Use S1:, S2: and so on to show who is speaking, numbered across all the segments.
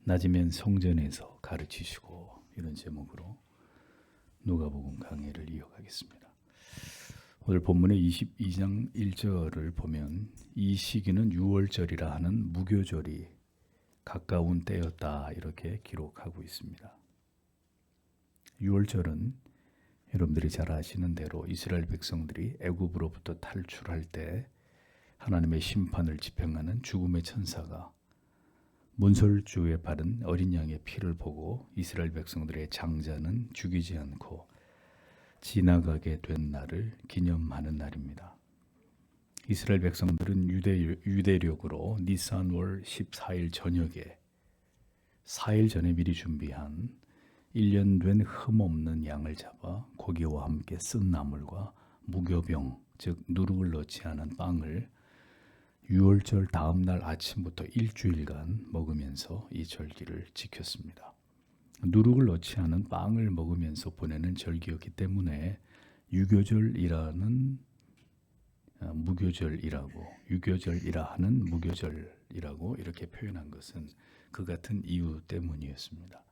S1: 낮이면 성전에서 가르치시고, 이런 제목으로 누가복음 강해를 이어가겠습니다. 오늘 본문의 22장 1절을 보면 이 시기는 유월절이라 하는 무교절이 가까운 때였다, 이렇게 기록하고 있습니다. 유월절은 여러분들이 잘 아시는 대로 이스라엘 백성들이 애굽으로부터 탈출할 때 하나님의 심판을 집행하는 죽음의 천사가 문설주에 바른 어린 양의 피를 보고 이스라엘 백성들의 장자는 죽이지 않고 지나가게 된 날을 기념하는 날입니다. 이스라엘 백성들은 유대력으로 니산월 14일 저녁에 4일 전에 미리 준비한 1년 된 흠없는 양을 잡아 고기와 함께 쓴 나물과 무교병, 즉 누룩을 넣지 않은 빵을 유월절 다음 날 아침부터 일주일간 먹으면서 이 절기를 지켰습니다. 누룩을 넣지 않은 빵을 먹으면서 보내는 절기였기 때문에 유교절이라는 무교절이라고, 유교절이라 하는 무교절이라고 이렇게 표현한 것은 그 같은 이유 때문이었습니다.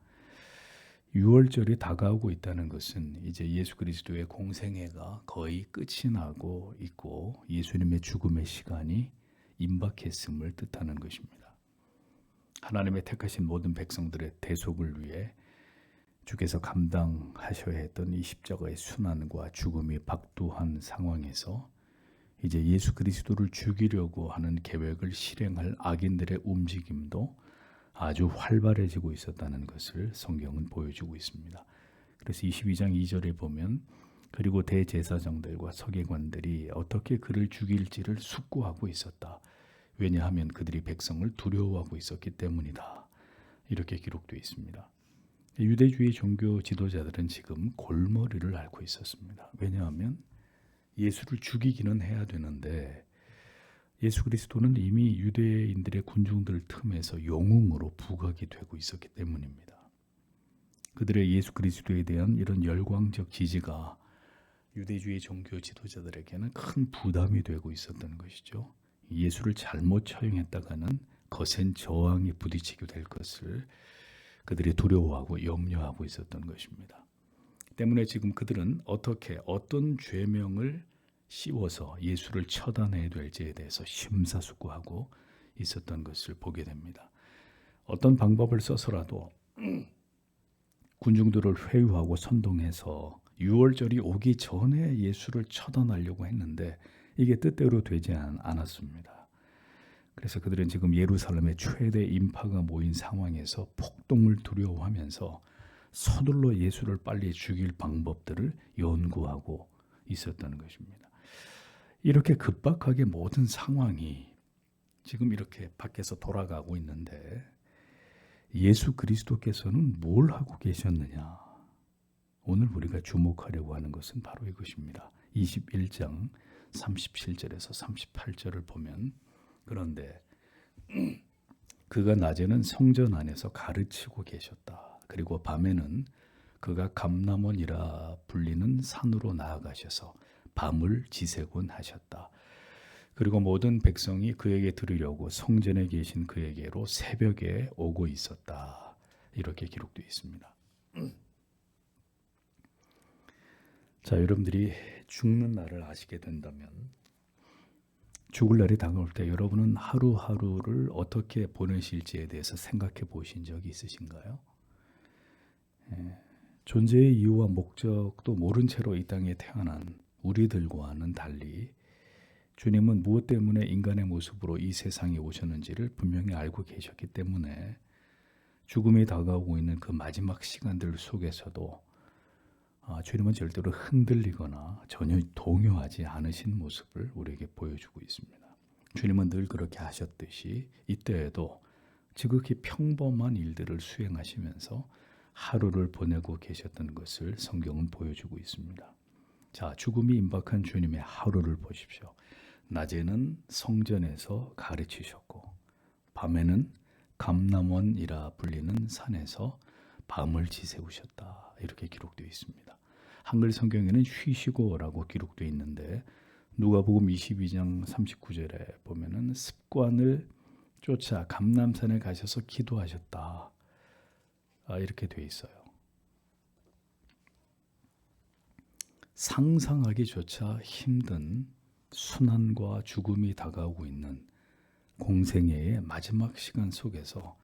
S1: 유월절이 다가오고 있다는 것은 이제 예수 그리스도의 공생애가 거의 끝이 나고 있고 예수님의 죽음의 시간이 임박했음을 뜻하는 것입니다. 하나님의 택하신 모든 백성들의 대속을 위해 주께서 감당하셔야 했던 이 십자가의 순환과 죽음이 박두한 상황에서 이제 예수 그리스도를 죽이려고 하는 계획을 실행할 악인들의 움직임도 아주 활발해지고 있었다는 것을 성경은 보여주고 있습니다. 그래서 22장 2절에 보면 그리고 대제사장들과 서기관들이 어떻게 그를 죽일지를 숙고하고 있었다. 왜냐하면 그들이 백성을 두려워하고 있었기 때문이다. 이렇게 기록되어 있습니다. 유대주의 종교 지도자들은 지금 골머리를 앓고 있었습니다. 왜냐하면 예수를 죽이기는 해야 되는데 예수 그리스도는 이미 유대인들의 군중들 틈에서 영웅으로 부각이 되고 있었기 때문입니다. 그들의 예수 그리스도에 대한 이런 열광적 지지가 유대주의 종교 지도자들에게는 큰 부담이 되고 있었던 것이죠. 예수를 잘못 처형했다가는 거센 저항이 부딪히게 될 것을 그들이 두려워하고 염려하고 있었던 것입니다. 때문에 지금 그들은 어떤 죄명을 씌워서 예수를 처단해야 될지에 대해서 심사숙고하고 있었던 것을 보게 됩니다. 어떤 방법을 써서라도 군중들을 회유하고 선동해서 유월절이 오기 전에 예수를 처단하려고 했는데 이게 뜻대로 되지 않았습니다. 그래서 그들은 지금 예루살렘의 최대 인파가 모인 상황에서 폭동을 두려워하면서 서둘러 예수를 빨리 죽일 방법들을 연구하고 있었다는 것입니다. 이렇게 급박하게 모든 상황이 지금 이렇게 밖에서 돌아가고 있는데 예수 그리스도께서는 뭘 하고 계셨느냐? 오늘 우리가 주목하려고 하는 것은 바로 이것입니다. 21장 37절에서 38절을 보면 그런데 그가 낮에는 성전 안에서 가르치고 계셨다. 그리고 밤에는 그가 감람원이라 불리는 산으로 나아가셔서 밤을 지새곤 하셨다. 그리고 모든 백성이 그에게 들으려고 성전에 계신 그에게로 새벽에 오고 있었다. 이렇게 기록되어 있습니다. 자, 여러분들이 죽는 날을 아시게 된다면 죽을 날이 다가올 때 여러분은 하루하루를 어떻게 보내실지에 대해서 생각해 보신 적이 있으신가요? 존재의 이유와 목적도 모른 채로 이 땅에 태어난 우리들과는 달리 주님은 무엇 때문에 인간의 모습으로 이 세상에 오셨는지를 분명히 알고 계셨기 때문에 죽음이 다가오고 있는 그 마지막 시간들 속에서도 주님은 절대로 흔들리거나 전혀 동요하지 않으신 모습을 우리에게 보여주고 있습니다. 주님은 늘 그렇게 하셨듯이 이때에도 지극히 평범한 일들을 수행하시면서 하루를 보내고 계셨던 것을 성경은 보여주고 있습니다. 자, 죽음이 임박한 주님의 하루를 보십시오. 낮에는 성전에서 가르치셨고 밤에는 감람원이라 불리는 산에서 밤을 지새우셨다. 이렇게 기록되어 있습니다. 한글 성경에는 쉬시고라고 기록되어 있는데 누가복음 22장 39절에 보면은 습관을 쫓아 감람산에 가셔서 기도하셨다. 이렇게 돼 있어요. 상상하기조차 힘든 순환과 죽음이 다가오고 있는 공생애의 마지막 시간 속에서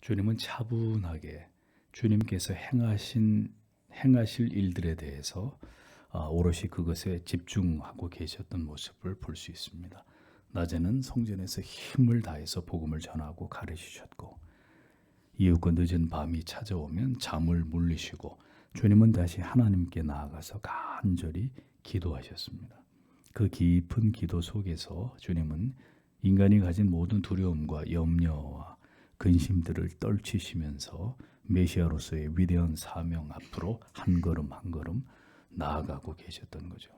S1: 주님은 차분하게 주님께서 행하실 일들에 대해서 오롯이 그것에 집중하고 계셨던 모습을 볼 수 있습니다. 낮에는 성전에서 힘을 다해서 복음을 전하고 가르치셨고, 이윽고 늦은 밤이 찾아오면 잠을 물리시고 주님은 다시 하나님께 나아가서 간절히 기도하셨습니다. 그 깊은 기도 속에서 주님은 인간이 가진 모든 두려움과 염려와 근심들을 떨치시면서 메시아로서의 위대한 사명 앞으로 한 걸음 한 걸음 나아가고 계셨던 거죠.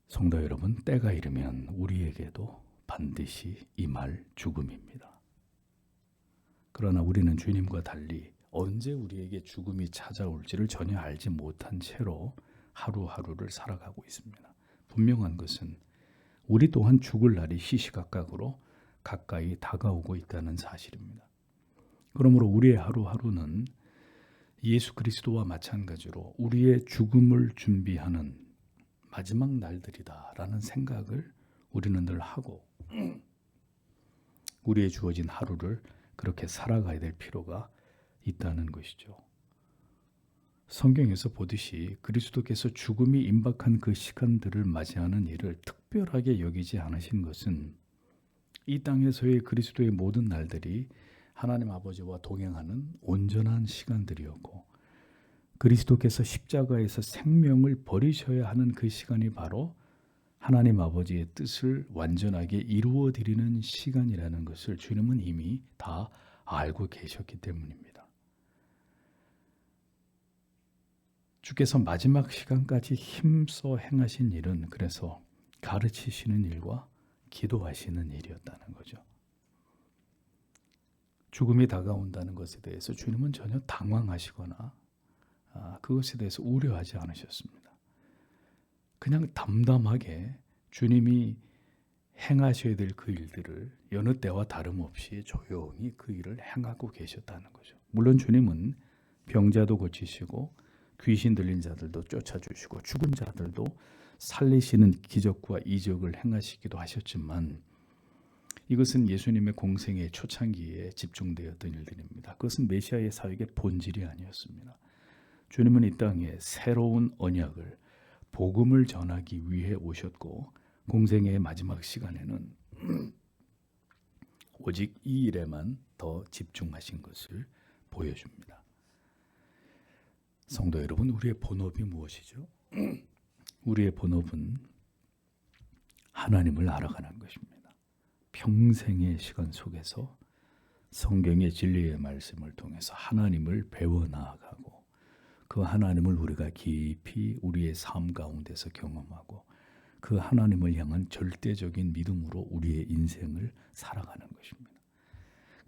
S1: 성도 여러분, 때가 이르면 우리에게도 반드시 임할 죽음입니다. 그러나 우리는 주님과 달리 언제 우리에게 죽음이 찾아올지를 전혀 알지 못한 채로 하루하루를 살아가고 있습니다. 분명한 것은 우리 또한 죽을 날이 시시각각으로 가까이 다가오고 있다는 사실입니다. 그러므로 우리의 하루하루는 예수 그리스도와 마찬가지로 우리의 죽음을 준비하는 마지막 날들이다라는 생각을 우리는 늘 하고 우리의 주어진 하루를 그렇게 살아가야 될 필요가 있다는 것이죠. 성경에서 보듯이 그리스도께서 죽음이 임박한 그 시간들을 맞이하는 일을 특별하게 여기지 않으신 것은 이 땅에서의 그리스도의 모든 날들이 하나님 아버지와 동행하는 온전한 시간들이었고, 그리스도께서 십자가에서 생명을 버리셔야 하는 그 시간이 바로 하나님 아버지의 뜻을 완전하게 이루어 드리는 시간이라는 것을 주님은 이미 다 알고 계셨기 때문입니다. 주께서 마지막 시간까지 힘써 행하신 일은 그래서 가르치시는 일과 기도하시는 일이었다는 거죠. 죽음이 다가온다는 것에 대해서 주님은 전혀 당황하시거나 그것에 대해서 우려하지 않으셨습니다. 그냥 담담하게 주님이 행하셔야 될 그 일들을 여느 때와 다름없이 조용히 그 일을 행하고 계셨다는 거죠. 물론 주님은 병자도 고치시고 귀신 들린 자들도 쫓아주시고 죽은 자들도 살리시는 기적과 이적을 행하시기도 하셨지만 이것은 예수님의 공생의 초창기에 집중되었던 일들입니다. 그것은 메시아의 사역의 본질이 아니었습니다. 주님은 이 땅에 새로운 언약을 복음을 전하기 위해 오셨고 공생의 마지막 시간에는 오직 이 일에만 더 집중하신 것을 보여줍니다. 성도 여러분, 우리의 본업이 무엇이죠? 우리의 본업은 하나님을 알아가는 것입니다. 평생의 시간 속에서 성경의 진리의 말씀을 통해서 하나님을 배워 나아가고 그 하나님을 우리가 깊이 우리의 삶 가운데서 경험하고 그 하나님을 향한 절대적인 믿음으로 우리의 인생을 살아가는 것입니다.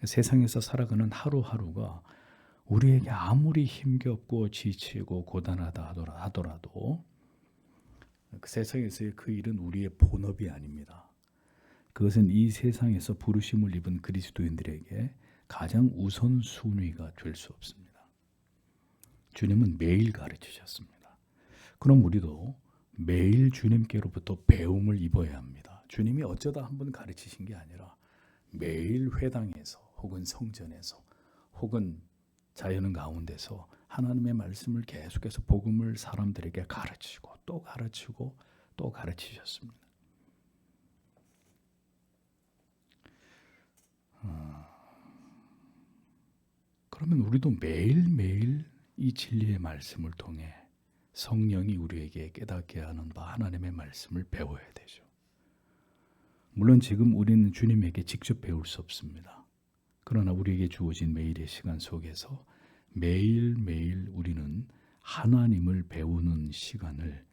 S1: 세상에서 살아가는 하루하루가 우리에게 아무리 힘겹고 지치고 고단하다 하더라도 그 세상에서의 그 일은 우리의 본업이 아닙니다. 그것은 이 세상에서 부르심을 입은 그리스도인들에게 가장 우선순위가 될 수 없습니다. 주님은 매일 가르치셨습니다. 그럼 우리도 매일 주님께로부터 배움을 입어야 합니다. 주님이 어쩌다 한번 가르치신 게 아니라 매일 회당에서 혹은 성전에서 혹은 자연 가운데서 하나님의 말씀을 계속해서 복음을 사람들에게 가르치고 또 가르치고 또 가르치셨습니다. 그러면 우리도 매일매일 이 진리의 말씀을 통해 성령이 우리에게 깨닫게 하는 바 하나님의 말씀을 배워야 되죠. 물론 지금 우리는 주님에게 직접 배울 수 없습니다. 그러나 우리에게 주어진 매일의 시간 속에서 매일매일 우리는 하나님을 배우는 시간을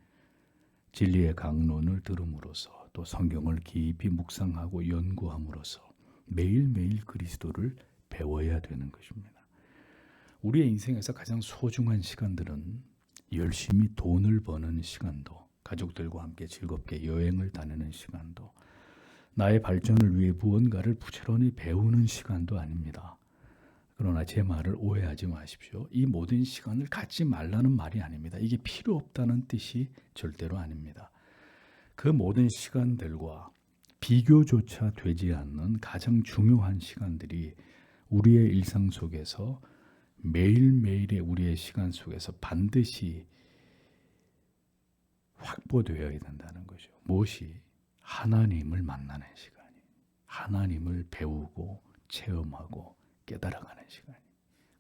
S1: 진리의 강론을 들음으로써 또 성경을 깊이 묵상하고 연구함으로써 매일매일 그리스도를 배워야 되는 것입니다. 우리의 인생에서 가장 소중한 시간들은 열심히 돈을 버는 시간도, 가족들과 함께 즐겁게 여행을 다니는 시간도, 나의 발전을 위해 무언가를 부지런히 배우는 시간도 아닙니다. 그러나 제 말을 오해하지 마십시오. 이 모든 시간을 갖지 말라는 말이 아닙니다. 이게 필요 없다는 뜻이 절대로 아닙니다. 그 모든 시간들과 비교조차 되지 않는 가장 중요한 시간들이 우리의 일상 속에서 매일매일의 우리의 시간 속에서 반드시 확보되어야 된다는 거죠. 무엇이? 하나님을 만나는 시간이, 하나님을 배우고 체험하고 깨달아가는 시간이,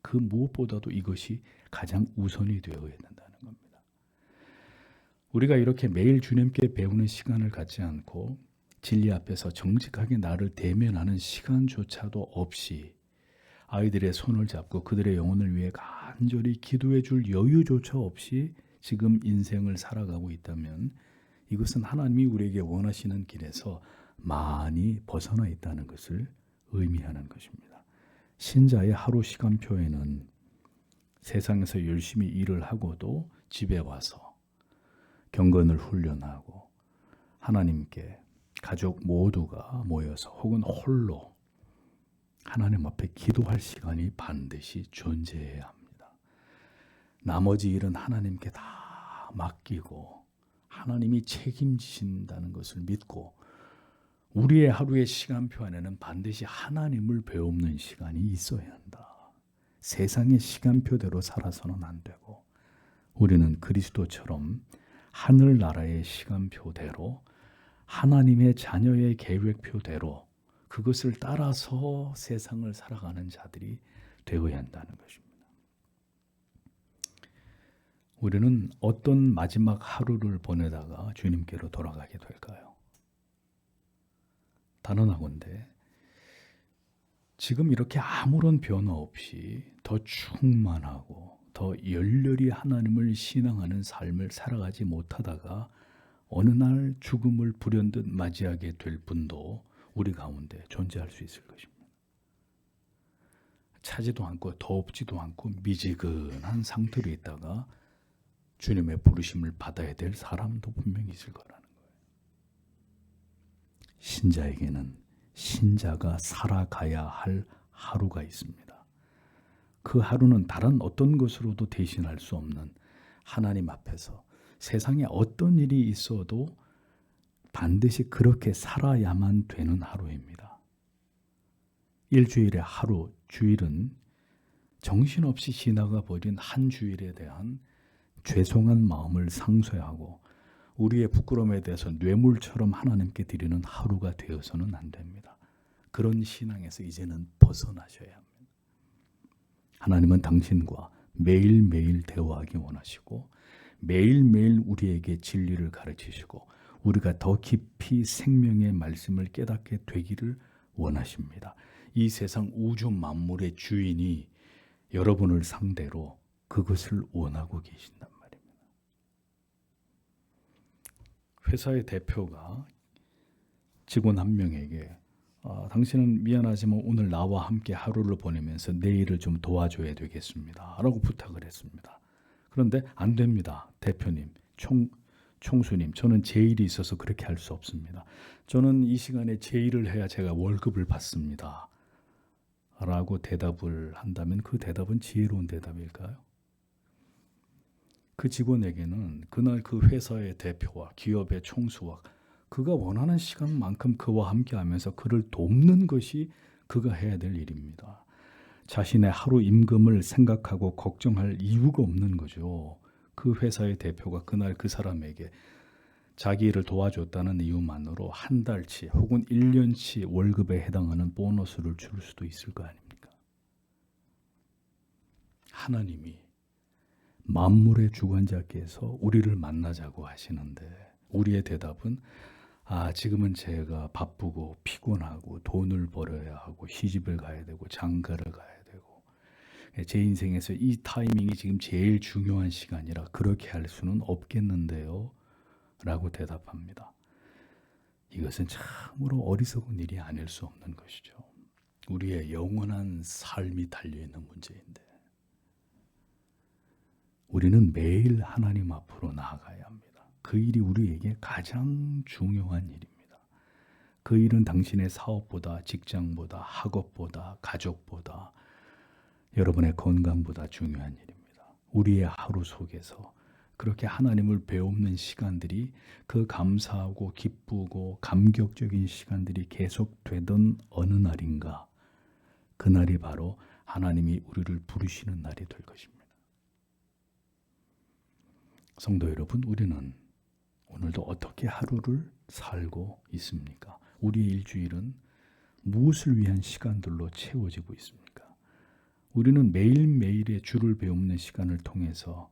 S1: 그 무엇보다도 이것이 가장 우선이 되어야 된다는 겁니다. 우리가 이렇게 매일 주님께 배우는 시간을 갖지 않고 진리 앞에서 정직하게 나를 대면하는 시간조차도 없이 아이들의 손을 잡고 그들의 영혼을 위해 간절히 기도해 줄 여유조차 없이 지금 인생을 살아가고 있다면 이것은 하나님이 우리에게 원하시는 길에서 많이 벗어나 있다는 것을 의미하는 것입니다. 신자의 하루 시간표에는 세상에서 열심히 일을 하고도 집에 와서 경건을 훈련하고 하나님께 가족 모두가 모여서 혹은 홀로 하나님 앞에 기도할 시간이 반드시 존재해야 합니다. 나머지 일은 하나님께 다 맡기고 하나님이 책임지신다는 것을 믿고 우리의 하루의 시간표 안에는 반드시 하나님을 배우는 시간이 있어야 한다. 세상의 시간표대로 살아서는 안 되고 우리는 그리스도처럼 하늘나라의 시간표대로 하나님의 자녀의 계획표대로 그것을 따라서 세상을 살아가는 자들이 되어야 한다는 것입니다. 우리는 어떤 마지막 하루를 보내다가 주님께로 돌아가게 될까요? 단언하건대 지금 이렇게 아무런 변화 없이 더 충만하고 더 열렬히 하나님을 신앙하는 삶을 살아가지 못하다가 어느 날 죽음을 불현듯 맞이하게 될 분도 우리 가운데 존재할 수 있을 것입니다. 차지도 않고 덥지도 않고 미지근한 상태로 있다가 주님의 부르심을 받아야 될 사람도 분명히 있을 거라는 거예요. 신자에게는 신자가 살아가야 할 하루가 있습니다. 그 하루는 다른 어떤 것으로도 대신할 수 없는 하나님 앞에서 세상에 어떤 일이 있어도 반드시 그렇게 살아야만 되는 하루입니다. 일주일의 하루, 주일은 정신없이 지나가 버린 한 주일에 대한 죄송한 마음을 상쇄하고 우리의 부끄러움에 대해서 뇌물처럼 하나님께 드리는 하루가 되어서는 안 됩니다. 그런 신앙에서 이제는 벗어나셔야 합니다. 하나님은 당신과 매일매일 대화하기 원하시고 매일매일 우리에게 진리를 가르치시고 우리가 더 깊이 생명의 말씀을 깨닫게 되기를 원하십니다. 이 세상 우주 만물의 주인이 여러분을 상대로 그것을 원하고 계신단 말입니다. 회사의 대표가 직원 한 명에게 당신은 미안하지만 오늘 나와 함께 하루를 보내면서 내 일을 좀 도와줘야 되겠습니다 라고 부탁을 했습니다. 그런데 안 됩니다. 대표님, 총수님, 저는 제 일이 있어서 그렇게 할 수 없습니다. 저는 이 시간에 제 일을 해야 제가 월급을 받습니다 라고 대답을 한다면 그 대답은 지혜로운 대답일까요? 그 직원에게는 그날 그 회사의 대표와 기업의 총수와 그가 원하는 시간만큼 그와 함께 하면서 그를 돕는 것이 그가 해야 될 일입니다. 자신의 하루 임금을 생각하고 걱정할 이유가 없는 거죠. 그 회사의 대표가 그날 그 사람에게 자기 일을 도와줬다는 이유만으로 한 달치 혹은 1년치 월급에 해당하는 보너스를 줄 수도 있을 거 아닙니까? 하나님이 만물의 주관자께서 우리를 만나자고 하시는데 우리의 대답은 지금은 제가 바쁘고 피곤하고 돈을 벌어야 하고 시집을 가야 되고 장가를 가야 되고 제 인생에서 이 타이밍이 지금 제일 중요한 시간이라 그렇게 할 수는 없겠는데요 라고 대답합니다. 이것은 참으로 어리석은 일이 아닐 수 없는 것이죠. 우리의 영원한 삶이 달려있는 문제인데 우리는 매일 하나님 앞으로 나아가야 합니다. 그 일이 우리에게 가장 중요한 일입니다. 그 일은 당신의 사업보다 직장보다 학업보다 가족보다 여러분의 건강보다 중요한 일입니다. 우리의 하루 속에서 그렇게 하나님을 배우는 시간들이, 그 감사하고 기쁘고 감격적인 시간들이 계속되던 어느 날인가, 그날이 바로 하나님이 우리를 부르시는 날이 될 것입니다. 성도 여러분, 우리는 오늘도 어떻게 하루를 살고 있습니까? 우리의 일주일은 무엇을 위한 시간들로 채워지고 있습니까? 우리는 매일매일의 주를 배우는 시간을 통해서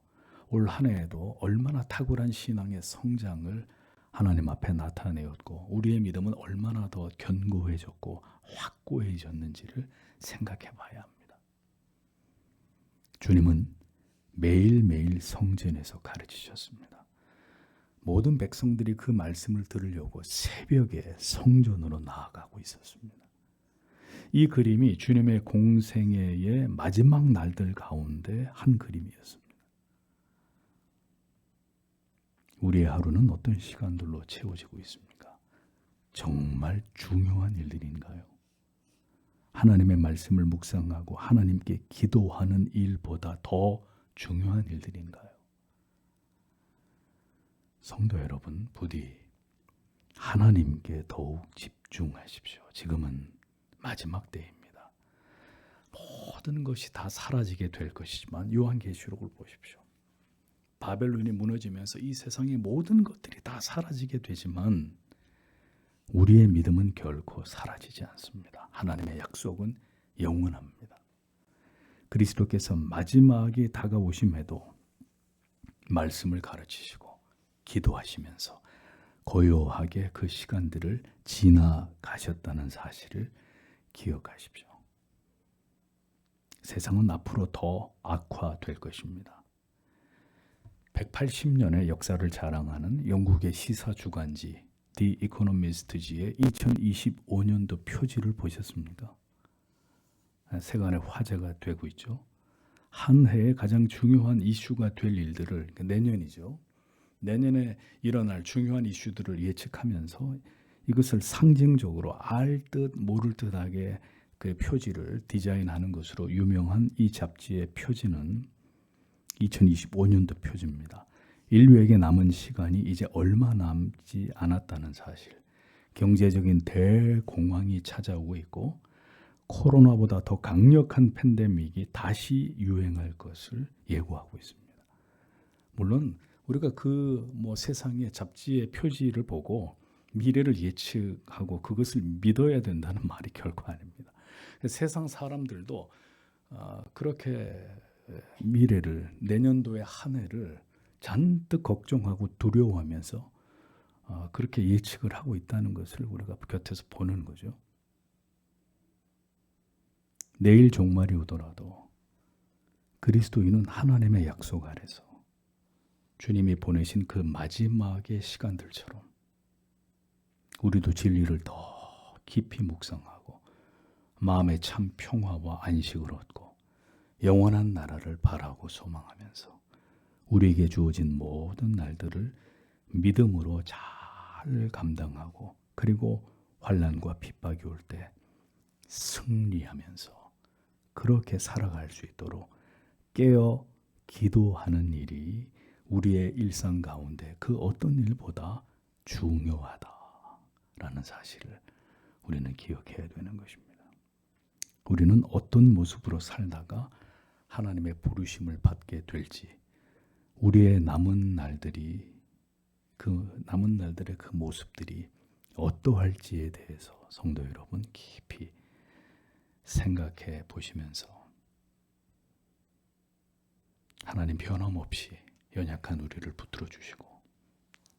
S1: 올 한 해에도 얼마나 탁월한 신앙의 성장을 하나님 앞에 나타내었고, 우리의 믿음은 얼마나 더 견고해졌고 확고해졌는지를 생각해 봐야 합니다. 주님은 매일매일 성전에서 가르치셨습니다. 모든 백성들이 그 말씀을 들으려고 새벽에 성전으로 나아가고 있었습니다. 이 그림이 주님의 공생애의 마지막 날들 가운데 한 그림이었습니다. 우리의 하루는 어떤 시간들로 채워지고 있습니까? 정말 중요한 일들인가요? 하나님의 말씀을 묵상하고 하나님께 기도하는 일보다 더 중요한 일들인가요? 성도 여러분, 부디 하나님께 더욱 집중하십시오. 지금은 마지막 때입니다. 모든 것이 다 사라지게 될 것이지만 요한계시록을 보십시오. 바벨론이 무너지면서 이 세상의 모든 것들이 다 사라지게 되지만 우리의 믿음은 결코 사라지지 않습니다. 하나님의 약속은 영원합니다. 그리스도께서 마지막이 다가오심에도 말씀을 가르치시고 기도하시면서 고요하게 그 시간들을 지나가셨다는 사실을 기억하십시오. 세상은 앞으로 더 악화될 것입니다. 180년의 역사를 자랑하는 영국의 시사 주간지 The Economist지의 2025년도 표지를 보셨습니까? 세간의 화제가 되고 있죠. 한 해의 가장 중요한 이슈가 될 일들을, 내년이죠. 내년에 일어날 중요한 이슈들을 예측하면서 이것을 상징적으로 알 듯 모를 듯하게 그 표지를 디자인하는 것으로 유명한 이 잡지의 표지는 2025년도 표지입니다. 인류에게 남은 시간이 이제 얼마 남지 않았다는 사실, 경제적인 대공황이 찾아오고 있고 코로나보다 더 강력한 팬데믹이 다시 유행할 것을 예고하고 있습니다. 물론 우리가 세상의 잡지의 표지를 보고 미래를 예측하고 그것을 믿어야 된다는 말이 결코 아닙니다. 세상 사람들도 그렇게 미래를, 내년도의 한 해를 잔뜩 걱정하고 두려워하면서 그렇게 예측을 하고 있다는 것을 우리가 곁에서 보는 거죠. 내일 종말이 오더라도 그리스도인은 하나님의 약속 아래서 주님이 보내신 그 마지막의 시간들처럼 우리도 진리를 더 깊이 묵상하고 마음의 참 평화와 안식을 얻고 영원한 나라를 바라고 소망하면서 우리에게 주어진 모든 날들을 믿음으로 잘 감당하고, 그리고 환난과 핍박이 올 때 승리하면서 그렇게 살아갈 수 있도록 깨어 기도하는 일이 우리의 일상 가운데 그 어떤 일보다 중요하다라는 사실을 우리는 기억해야 되는 것입니다. 우리는 어떤 모습으로 살다가 하나님의 부르심을 받게 될지, 우리의 남은 날들이, 그 남은 날들의 그 모습들이 어떠할지에 대해서 성도 여러분 깊이 생각해 보시면서 하나님 변함없이 연약한 우리를 붙들어 주시고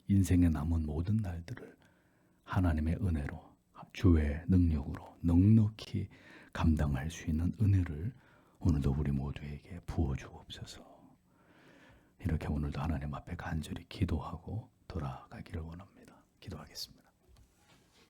S1: 인생의 남은 모든 날들을 하나님의 은혜로, 주의 능력으로 넉넉히 감당할 수 있는 은혜를 오늘도 우리 모두에게 부어주옵소서. 이렇게 오늘도 하나님 앞에 간절히 기도하고 돌아가기를 원합니다. 기도하겠습니다.